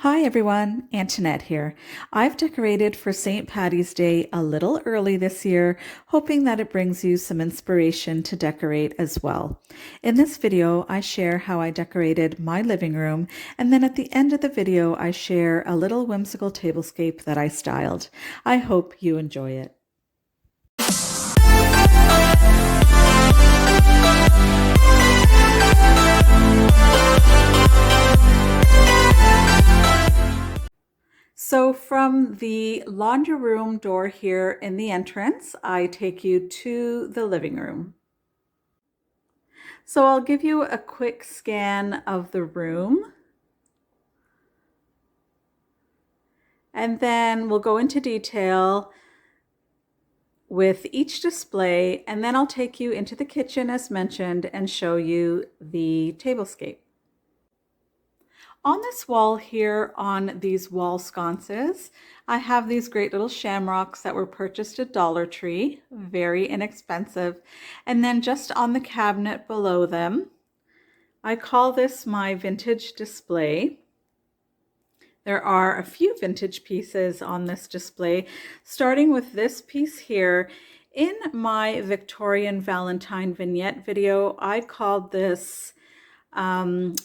Hi everyone, Antonette here. I've decorated for St. Paddy's Day a little early this year, hoping that it brings you some inspiration to decorate as well. In this video, I share how I decorated my living room, and then at the end of the video, I share a little whimsical tablescape that I styled. I hope you enjoy it. So from the laundry room door here in the entrance, I take you to the living room. So I'll give you a quick scan of the room. And then we'll go into detail with each display, and then I'll take you into the kitchen as mentioned and show you the tablescape. On this wall here, on these wall sconces, I have these great little shamrocks that were purchased at Dollar Tree, very inexpensive. And then just on the cabinet below them, I call this my vintage display. There are a few vintage pieces on this display, starting with this piece here. In my Victorian Valentine vignette video, I called this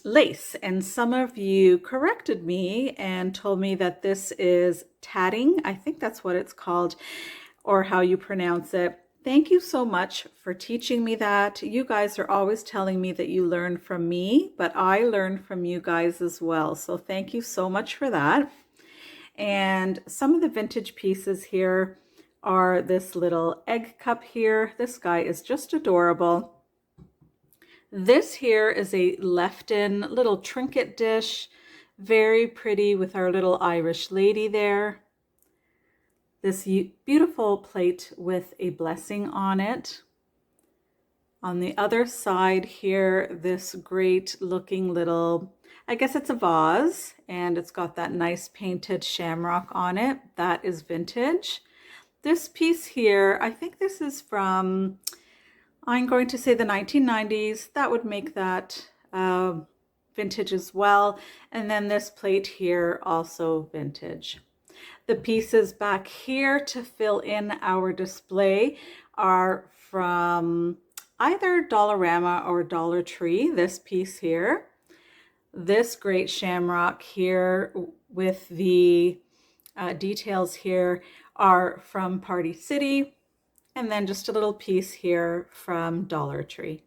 lace, and some of you corrected me and told me that this is tatting. I think that's what it's called, or how you pronounce it. Thank you so much for teaching me that. You guys are always telling me that you learn from me, but I learn from you guys as well. So thank you so much for that. And some of the vintage pieces here are this little egg cup here. This guy is just adorable. This here is a left-in little trinket dish, very pretty with our little Irish lady there. This beautiful plate with a blessing on it. On the other side here, this great looking little, I guess it's a vase, and it's got that nice painted shamrock on it. That is vintage. This piece here, I think this is from, I'm going to say the 1990s. That would make that vintage as well. And then this plate here, also vintage. The pieces back here to fill in our display are from either Dollarama or Dollar Tree. This piece here, this great shamrock here with the details here are from Party City. And then just a little piece here from Dollar Tree.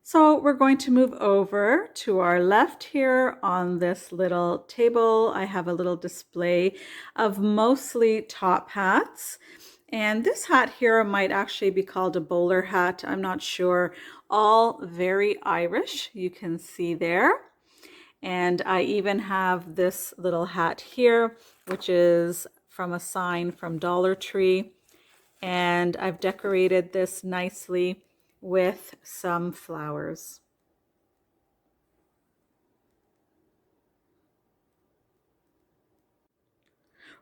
So we're going to move over to our left here on this little table. I have a little display of mostly top hats. And this hat here might actually be called a bowler hat. I'm not sure. All very Irish, you can see there. And I even have this little hat here, which is from a sign from Dollar Tree. And I've decorated this nicely with some flowers.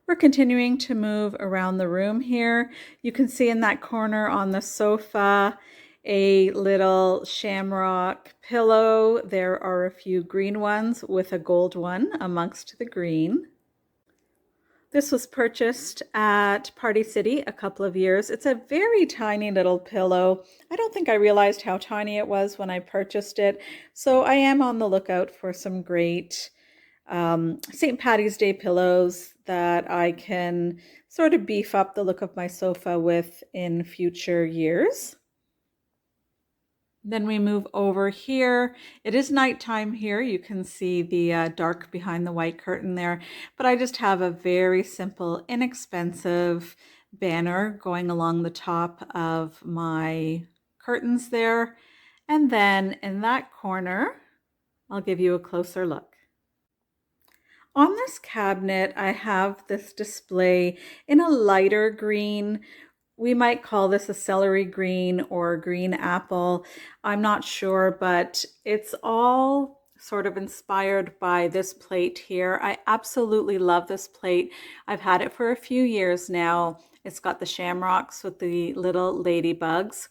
We're continuing to move around the room here. You can see in that corner on the sofa a little shamrock pillow. There are a few green ones with a gold one amongst the green. This was purchased at Party City a couple of years. It's a very tiny little pillow. I don't think I realized how tiny it was when I purchased it. So I am on the lookout for some great St. Paddy's Day pillows that I can sort of beef up the look of my sofa with in future years. Then we move over here. It is nighttime here. You can see the dark behind the white curtain there, but I just have a very simple, inexpensive banner going along the top of my curtains there. And then in that corner, I'll give you a closer look. On this cabinet, I have this display in a lighter green. We might call this a celery green or green apple. I'm not sure, but it's all sort of inspired by this plate here. I absolutely love this plate. I've had it for a few years now. It's got the shamrocks with the little ladybugs.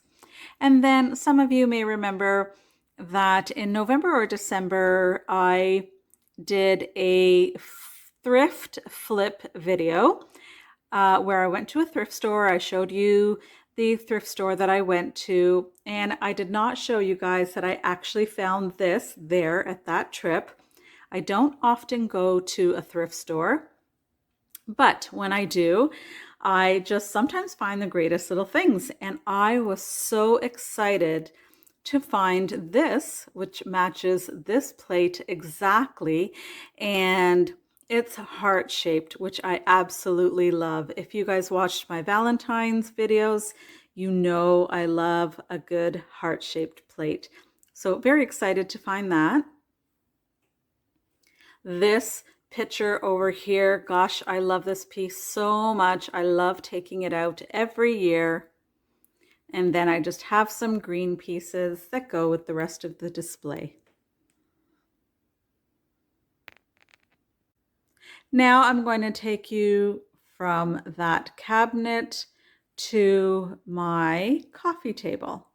And then some of you may remember that in November or December, I did a thrift flip video where I went to a thrift store. I showed you the thrift store that I went to, and I did not show you guys that I actually found this there at that trip. I don't often go to a thrift store, but when I do, I just sometimes find the greatest little things. And I was so excited to find this, which matches this plate exactly. And it's heart-shaped, which I absolutely love. If you guys watched my Valentine's videos, you know I love a good heart-shaped plate. So very excited to find that. This picture over here, gosh, I love this piece so much. I love taking it out every year. And then I just have some green pieces that go with the rest of the display. Now I'm going to take you from that cabinet to my coffee table.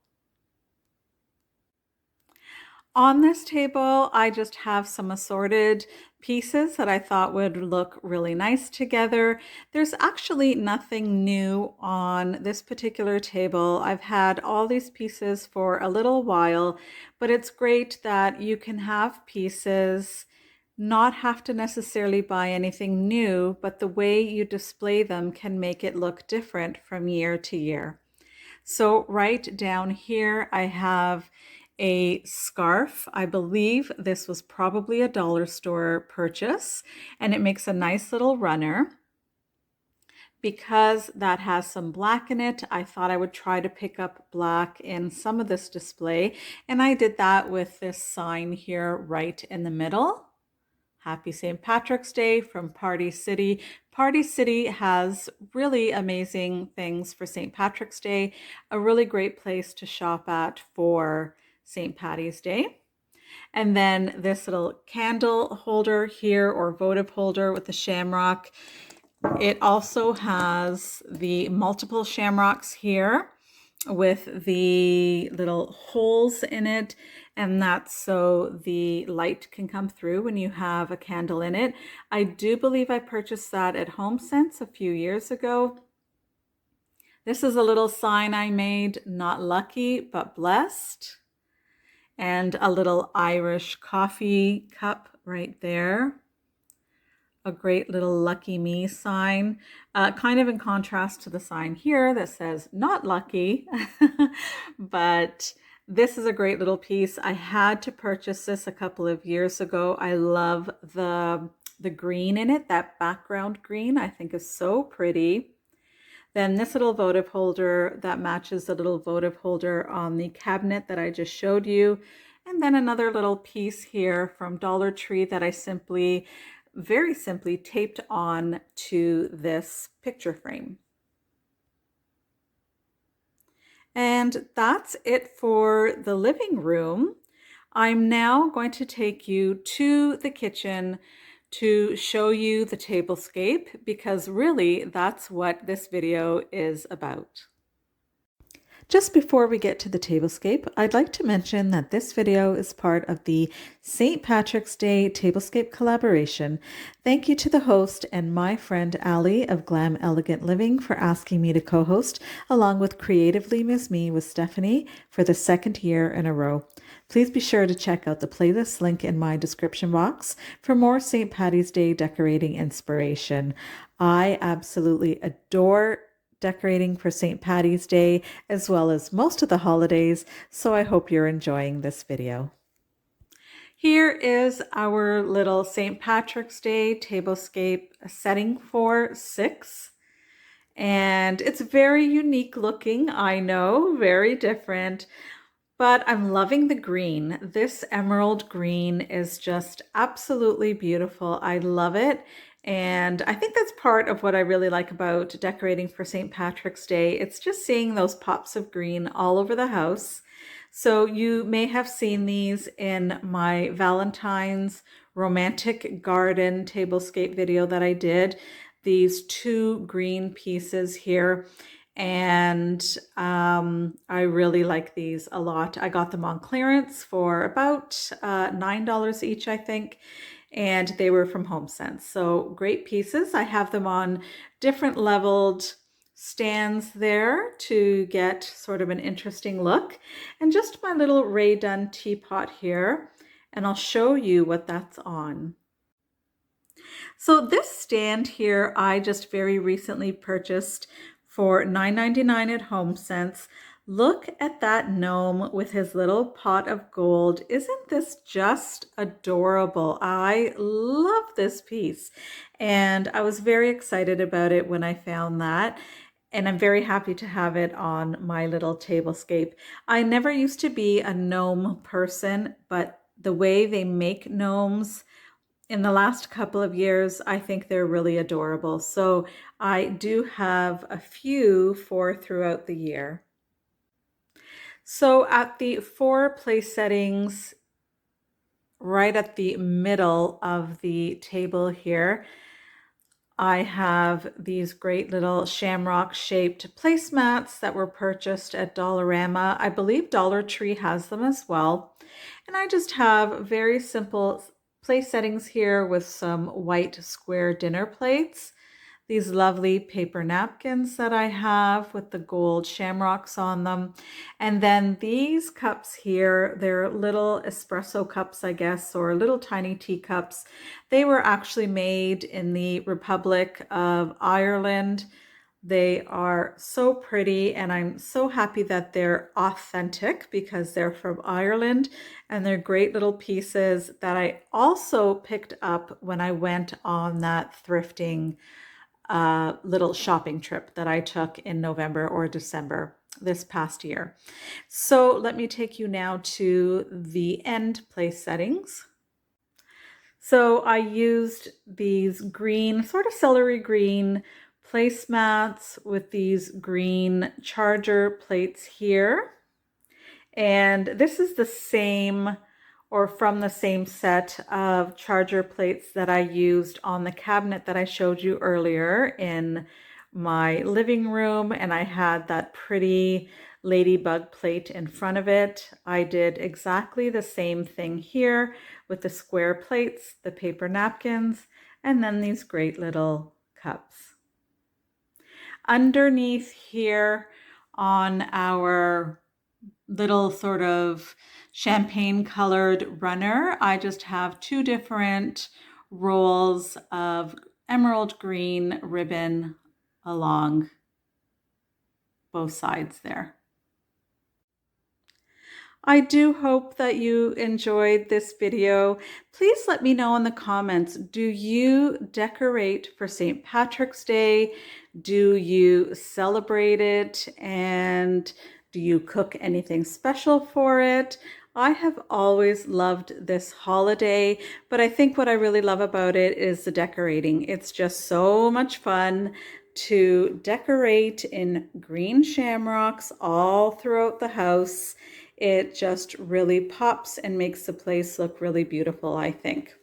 On this table, I just have some assorted pieces that I thought would look really nice together. There's actually nothing new on this particular table. I've had all these pieces for a little while, but it's great that you can have pieces, not have to necessarily buy anything new, but the way you display them can make it look different from year to year. So right down here, I have a scarf. I believe this was probably a dollar store purchase, and it makes a nice little runner. Because that has some black in it, I thought I would try to pick up black in some of this display, and I did that with this sign here right in the middle. Happy St. Patrick's Day from Party City. Party City has really amazing things for St. Patrick's Day, a really great place to shop at for St. Paddy's Day. And then this little candle holder here, or votive holder with the shamrock. It also has the multiple shamrocks here with the little holes in it, and that's so the light can come through when you have a candle in it. I do believe I purchased that at HomeSense a few years ago. This is a little sign I made, not lucky, but blessed. And a little Irish coffee cup right there. A great little lucky me sign, kind of in contrast to the sign here that says not lucky, but this is a great little piece. I had to purchase this a couple of years ago. I love the green in it. That background green I think is so pretty. Then this little votive holder that matches the little votive holder on the cabinet that I just showed you. And then another little piece here from Dollar Tree that I very simply taped on to this picture frame. And that's it for the living room. I'm now going to take you to the kitchen to show you the tablescape, because really that's what this video is about. Just before we get to the tablescape, I'd like to mention that this video is part of the St. Patrick's Day Tablescape collaboration. Thank you to the host and my friend Allie of Glam Elegant Living for asking me to co-host, along with Creatively Miss Me with Stephanie for the second year in a row. Please be sure to check out the playlist link in my description box for more St. Paddy's Day decorating inspiration. I absolutely adore decorating for St. Paddy's Day, as well as most of the holidays, so I hope you're enjoying this video. Here is our little St. Patrick's Day tablescape setting for 6. And it's very unique looking, I know, very different, but I'm loving the green. This emerald green is just absolutely beautiful. I love it. And I think that's part of what I really like about decorating for St. Patrick's Day. It's just seeing those pops of green all over the house. So you may have seen these in my Valentine's romantic garden tablescape video that I did. These 2 green pieces here. And I really like these a lot. I got them on clearance for about $9 each, I think. and they were from HomeSense. So great pieces. I have them on different leveled stands there to get sort of an interesting look. And just my little Ray Dunn teapot here, and I'll show you what that's on. So this stand here, I just very recently purchased for $9.99 at HomeSense. Look at that gnome with his little pot of gold. Isn't this just adorable? I love this piece. And I was very excited about it when I found that. And I'm very happy to have it on my little tablescape. I never used to be a gnome person, but the way they make gnomes in the last couple of years, I think they're really adorable. So I do have a few for throughout the year. So at the 4 place settings, right at the middle of the table here, I have these great little shamrock shaped placemats that were purchased at Dollarama. I believe Dollar Tree has them as well. And I just have very simple place settings here with some white square dinner plates. These lovely paper napkins that I have with the gold shamrocks on them. And then these cups here, they're little espresso cups, I guess, or little tiny teacups. They were actually made in the Republic of Ireland. They are so pretty, and I'm so happy that they're authentic because they're from Ireland, and they're great little pieces that I also picked up when I went on that thrifting little shopping trip that I took in November or December this past year. So let me take you now to the end place settings. So I used these green, sort of celery green placemats with these green charger plates here. And this is the same or from the same set of charger plates that I used on the cabinet that I showed you earlier in my living room, and I had that pretty ladybug plate in front of it. I did exactly the same thing here with the square plates, the paper napkins, and then these great little cups. Underneath here on our little sort of champagne colored runner, I just have 2 different rolls of emerald green ribbon along both sides there. I do hope that you enjoyed this video. Please let me know in the comments, do you decorate for St. Patrick's Day? Do you celebrate it? And do you cook anything special for it? I have always loved this holiday, but I think what I really love about it is the decorating. It's just so much fun to decorate in green shamrocks all throughout the house. It just really pops and makes the place look really beautiful, I think.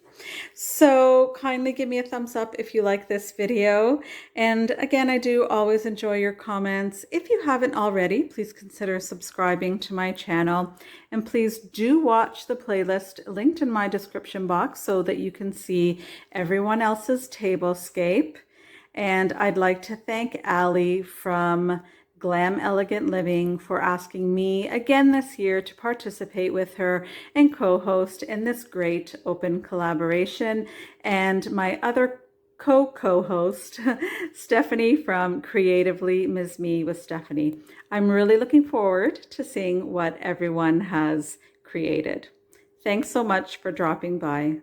So kindly give me a thumbs up if you like this video. And again, I do always enjoy your comments. If you haven't already, please consider subscribing to my channel. And please do watch the playlist linked in my description box so that you can see everyone else's tablescape. And I'd like to thank Allie from Glam Elegant Living for asking me again this year to participate with her and co-host in this great open collaboration, and my other co-host Stephanie from Creatively Ms. Me with Stephanie. I'm really looking forward to seeing what everyone has created. Thanks so much for dropping by.